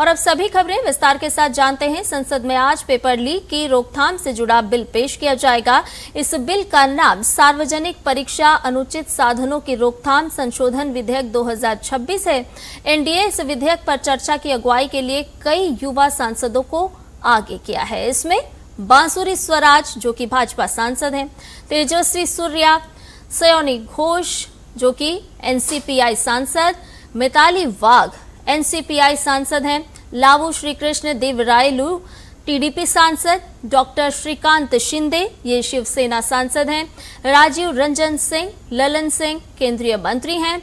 और अब सभी खबरें विस्तार के साथ जानते हैं। संसद में आज पेपर लीक की रोकथाम से जुड़ा बिल पेश किया जाएगा। इस बिल का नाम सार्वजनिक परीक्षा अनुचित साधनों की रोकथाम संशोधन विधेयक 2026 है। एनडीए इस विधेयक पर चर्चा की अगुवाई के लिए कई युवा सांसदों को आगे किया है। इसमें बांसुरी स्वराज जो कि भाजपा सांसद हैं, तेजस्वी सूर्या, सयोनी घोष जो कि एनसीपीआई सांसद, मिताली वाघ एनसीपीआई सांसद हैं, लावू श्रीकृष्ण देवरायलू टीडीपी सांसद, डॉक्टर श्रीकांत शिंदे ये शिवसेना सांसद हैं, राजीव रंजन सिंह, ललन सिंह केंद्रीय मंत्री हैं,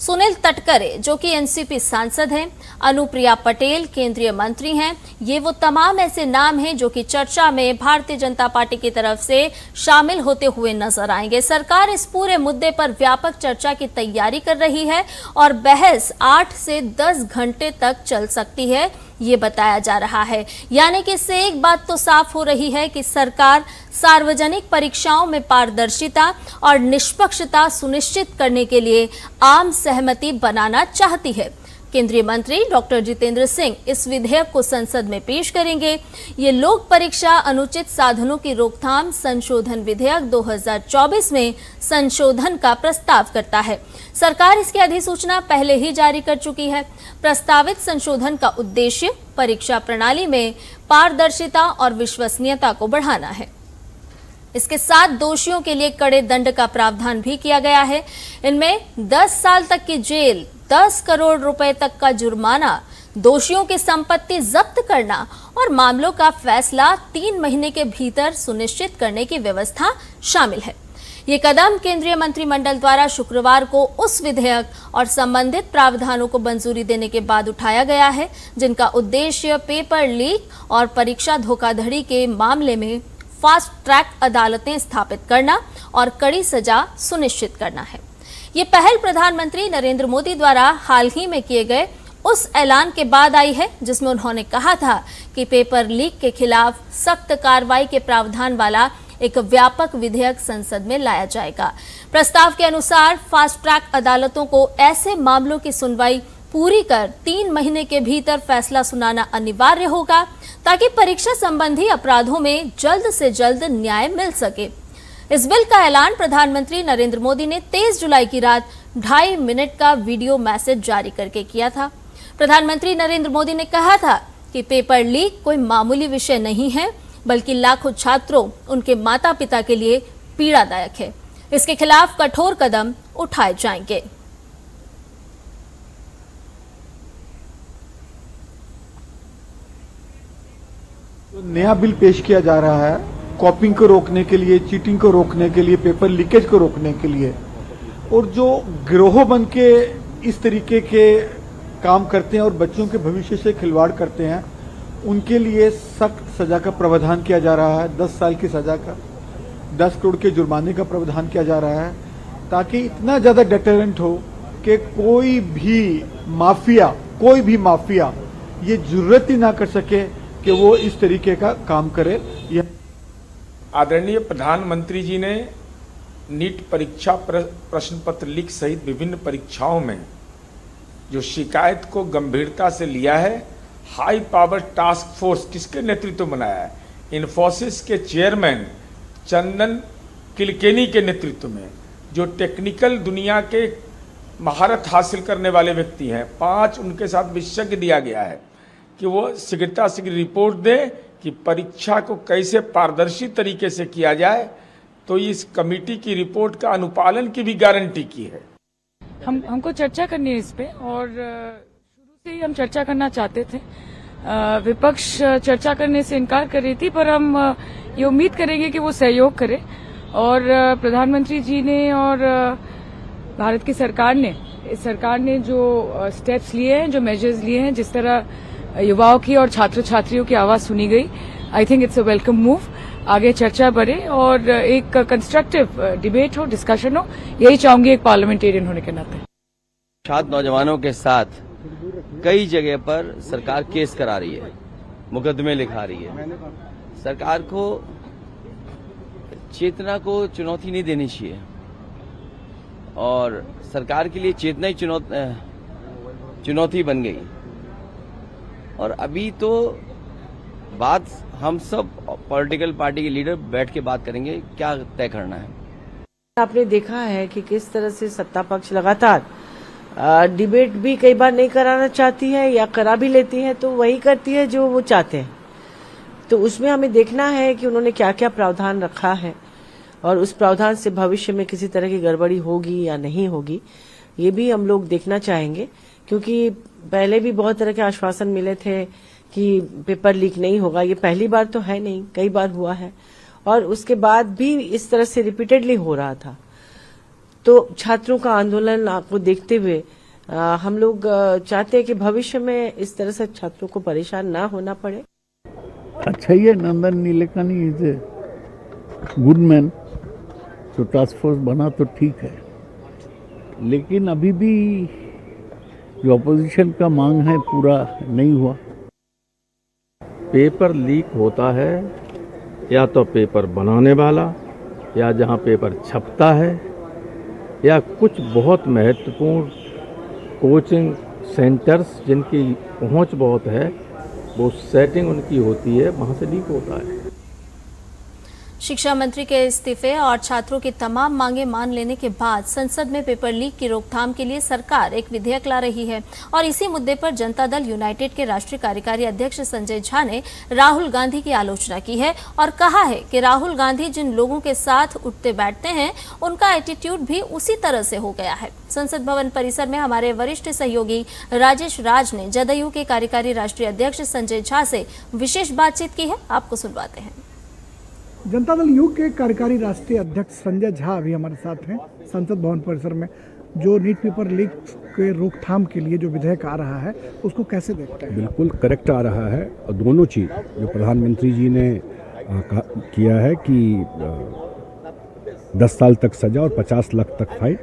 सुनील तटकरे जो कि एनसीपी सांसद हैं, अनुप्रिया पटेल केंद्रीय मंत्री हैं। ये वो तमाम ऐसे नाम हैं जो कि चर्चा में भारतीय जनता पार्टी की तरफ से शामिल होते हुए नजर आएंगे। सरकार इस पूरे मुद्दे पर व्यापक चर्चा की तैयारी कर रही है और बहस 8 से 10 घंटे तक चल सकती है, ये बताया जा रहा है। यानी कि इससे एक बात तो साफ हो रही है कि सरकार सार्वजनिक परीक्षाओं में पारदर्शिता और निष्पक्षता सुनिश्चित करने के लिए आम सहमति बनाना चाहती है। केंद्रीय मंत्री डॉक्टर जितेंद्र सिंह इस विधेयक को संसद में पेश करेंगे। ये लोक परीक्षा अनुचित साधनों की रोकथाम संशोधन विधेयक 2024 में संशोधन का प्रस्ताव करता है। सरकार इसकी अधिसूचना पहले ही जारी कर चुकी है। प्रस्तावित संशोधन का उद्देश्य परीक्षा प्रणाली में पारदर्शिता और विश्वसनीयता को बढ़ाना है। इसके साथ दोषियों के लिए कड़े दंड का प्रावधान भी किया गया है। इनमें 10 साल तक की जेल, 10 करोड़ रुपए तक का जुर्माना, दोषियों की संपत्ति जब्त करना और मामलों का फैसला 3 महीने के भीतर सुनिश्चित करने की व्यवस्था शामिल है। ये कदम केंद्रीय मंत्रिमंडल द्वारा शुक्रवार को उस विधेयक और संबंधित प्रावधानों को मंजूरी देने के बाद उठाया गया है जिनका उद्देश्य पेपर लीक और परीक्षा धोखाधड़ी के मामले में फास्ट ट्रैक अदालतें स्थापित करना और कड़ी सजा सुनिश्चित करना है। ये पहल प्रधानमंत्री नरेंद्र मोदी द्वारा हाल ही में किए गए उस ऐलान के बाद आई है जिसमें उन्होंने कहा था कि पेपर लीक के खिलाफ सख्त कार्रवाई के प्रावधान वाला एक व्यापक विधेयक संसद में लाया जाएगा। प्रस्ताव के अनुसार फास्ट ट्रैक अदालतों को ऐसे मामलों की सुनवाई पूरी कर 3 महीने के भीतर फैसला सुनाना अनिवार्य होगा ताकि परीक्षा संबंधी अपराधों में जल्द से जल्द न्याय मिल सके। इस बिल का ऐलान प्रधानमंत्री नरेंद्र मोदी ने 23 जुलाई की रात 2.5 मिनट का वीडियो मैसेज जारी करके किया था। प्रधानमंत्री नरेंद्र मोदी ने कहा था कि पेपर लीक कोई मामूली विषय नहीं है बल्कि लाखों छात्रों, उनके माता पिता के लिए पीड़ादायक है। इसके खिलाफ कठोर कदम उठाए जाएंगे। नया बिल पेश किया जा रहा है कॉपिंग को रोकने के लिए, चीटिंग को रोकने के लिए, पेपर लीकेज को रोकने के लिए। और जो गिरोह बन के इस तरीके के काम करते हैं और बच्चों के भविष्य से खिलवाड़ करते हैं, उनके लिए सख्त सजा का प्रावधान किया जा रहा है। 10 साल की सजा का, 10 करोड़ के जुर्माने का प्रावधान किया जा रहा है ताकि इतना ज्यादा डेटरेंट हो कि कोई भी माफिया ये जरूरत ही ना कर सके कि वो इस तरीके का काम करे। आदरणीय प्रधानमंत्री जी ने नीट परीक्षा प्रश्न पत्र लीक सहित विभिन्न परीक्षाओं में जो शिकायत को गंभीरता से लिया है, हाई पावर टास्क फोर्स किसके नेतृत्व में बनाया है, इन्फोसिस के चेयरमैन चंदन किलकेनी के नेतृत्व में, जो टेक्निकल दुनिया के महारत हासिल करने वाले व्यक्ति हैं, 5 उनके साथ विशेषज्ञ दिया गया है कि वो शीघ्रता शीघ्र रिपोर्ट दें कि परीक्षा को कैसे पारदर्शी तरीके से किया जाए। तो इस कमेटी की रिपोर्ट का अनुपालन की भी गारंटी की है। हमको चर्चा करनी है इस पे और शुरू से ही हम चर्चा करना चाहते थे। विपक्ष चर्चा करने से इनकार कर रही थी, पर हम ये उम्मीद करेंगे कि वो सहयोग करे। और प्रधानमंत्री जी ने और भारत की सरकार ने जो स्टेप्स लिए हैं, जो मेजर्स लिए हैं, जिस तरह युवाओं की और छात्र छात्रियों की आवाज सुनी गई, I think it's a welcome move. आगे चर्चा बढ़े और एक कंस्ट्रक्टिव डिबेट हो, डिस्कशन हो, यही चाहूंगी एक पार्लियामेंटेरियन होने के नाते। छात्र नौजवानों के साथ कई जगह पर सरकार केस करा रही है, मुकदमे लिखा रही है। सरकार को चेतना को चुनौती नहीं देनी चाहिए और सरकार के लिए चेतना ही चुनौती बन गई और अभी तो बात हम सब पॉलिटिकल पार्टी के लीडर बैठ के बात करेंगे क्या तय करना है। आपने देखा है कि किस तरह से सत्ता पक्ष लगातार डिबेट भी कई बार नहीं कराना चाहती है या करा भी लेती है तो वही करती है जो वो चाहते हैं। तो उसमें हमें देखना है कि उन्होंने क्या क्या प्रावधान रखा है और उस प्रावधान से भविष्य में किसी तरह की गड़बड़ी होगी या नहीं होगी, ये भी हम लोग देखना चाहेंगे। क्योंकि पहले भी बहुत तरह के आश्वासन मिले थे कि पेपर लीक नहीं होगा। ये पहली बार तो है नहीं, कई बार हुआ है और उसके बाद भी इस तरह से रिपीटेडली हो रहा था। तो छात्रों का आंदोलन को देखते हुए हम लोग चाहते हैं कि भविष्य में इस तरह से छात्रों को परेशान ना होना पड़े। अच्छा ही है, Nandan Nilekani is a good man. तो टास्क फोर्स बना तो ठीक है, लेकिन अभी भी जो अपोजिशन का मांग है पूरा नहीं हुआ। पेपर लीक होता है या तो पेपर बनाने वाला या जहां पेपर छपता है या कुछ बहुत महत्वपूर्ण कोचिंग सेंटर्स जिनकी पहुंच बहुत है, वो सेटिंग उनकी होती है, वहां से लीक होता है। शिक्षा मंत्री के इस्तीफे और छात्रों की तमाम मांगे मान लेने के बाद संसद में पेपर लीक की रोकथाम के लिए सरकार एक विधेयक ला रही है और इसी मुद्दे पर जनता दल यूनाइटेड के राष्ट्रीय कार्यकारी अध्यक्ष संजय झा ने राहुल गांधी की आलोचना की है और कहा है कि राहुल गांधी जिन लोगों के साथ उठते बैठते हैं उनका एटीट्यूड भी उसी तरह से हो गया है। संसद भवन परिसर में हमारे वरिष्ठ सहयोगी राजेश राज ने जदयू के कार्यकारी राष्ट्रीय अध्यक्ष संजय झा से विशेष बातचीत की है, आपको सुनवाते हैं। जनता दल यू के कार्यकारी राष्ट्रीय अध्यक्ष संजय झा भी हमारे साथ हैं संसद भवन परिसर में। जो नीट पेपर लीक के रोकथाम के लिए जो विधेयक आ रहा है उसको कैसे देखते हैं? बिल्कुल करेक्ट आ रहा है और दोनों चीज़ जो प्रधानमंत्री जी ने किया है कि 10 साल तक सजा और 50 लाख तक फाइन,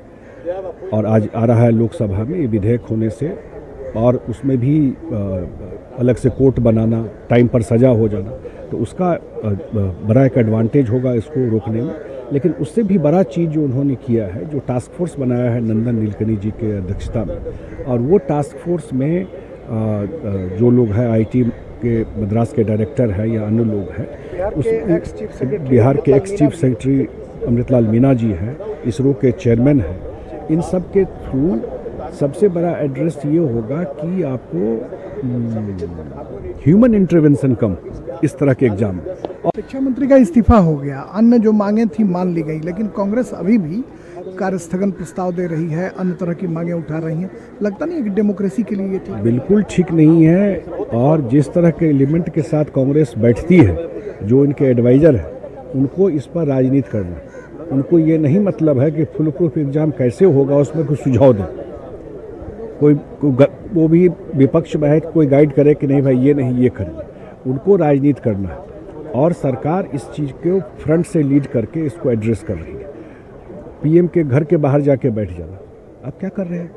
और आज आ रहा है लोकसभा में ये विधेयक होने से, और उसमें भी अलग से कोर्ट बनाना, टाइम पर सजा हो जाना, तो उसका बड़ा एक एडवांटेज होगा इसको रोकने में। लेकिन उससे भी बड़ा चीज़ जो उन्होंने किया है, जो टास्क फोर्स बनाया है नंदन नीलेकनी जी के अध्यक्षता में, और वो टास्क फोर्स में जो लोग हैं आईटी के मद्रास के डायरेक्टर है या अन्य लोग हैं, बिहार के ex chief secretary Amritlal Meena ji हैं, इसरो के चेयरमैन हैं, इन सब के थ्रू सबसे बड़ा एड्रेस ये होगा कि आपको ह्यूमन इंटरवेंशन कम इस तरह के एग्जाम। शिक्षा मंत्री का इस्तीफा हो गया, अन्य जो मांगे थी मान ली गई, लेकिन कांग्रेस अभी भी कार्यस्थगन प्रस्ताव दे रही है, अन्य तरह की मांगे उठा रही हैं। लगता नहीं है कि डेमोक्रेसी के लिए ये ठीक? बिल्कुल ठीक नहीं है। और जिस तरह के एलिमेंट के साथ कांग्रेस बैठती है, जो इनके एडवाइजर है, उनको इस पर राजनीति करना, उनको ये नहीं मतलब है कि फुल प्रूफ एग्जाम कैसे होगा, उसमें कुछ सुझाव दें। कोई वो भी विपक्ष में है, कोई गाइड करे कि नहीं भाई ये नहीं ये करिए, उनको राजनीति करना है। और सरकार इस चीज़ को फ्रंट से लीड करके इसको एड्रेस कर रही है। पीएम के घर के बाहर जाके बैठ जाना, आप क्या कर रहे हैं?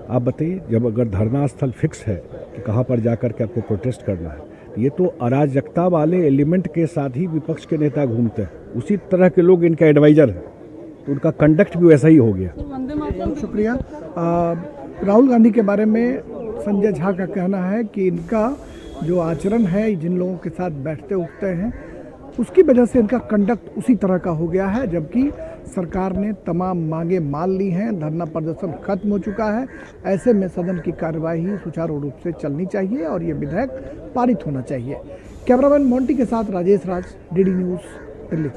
आप बताइए, जब अगर धरना स्थल फिक्स है कि कहाँ पर जाकर के आपको प्रोटेस्ट करना है, तो ये तो अराजकता वाले एलिमेंट के साथ ही विपक्ष के नेता घूमते हैं, उसी तरह के लोग इनका एडवाइजर हैं, तो उनका कंडक्ट भी वैसा ही हो गया। शुक्रिया। राहुल गांधी के बारे में संजय झा का कहना है कि इनका जो आचरण है, जिन लोगों के साथ बैठते उठते हैं, उसकी वजह से इनका कंडक्ट उसी तरह का हो गया है, जबकि सरकार ने तमाम मांगे मान ली हैं, धरना प्रदर्शन खत्म हो चुका है। ऐसे में सदन की कार्यवाही सुचारू रूप से चलनी चाहिए और ये विधेयक पारित होना चाहिए। कैमरामैन मोंटी के साथ राजेश राज, डीडी न्यूज़, दिल्ली।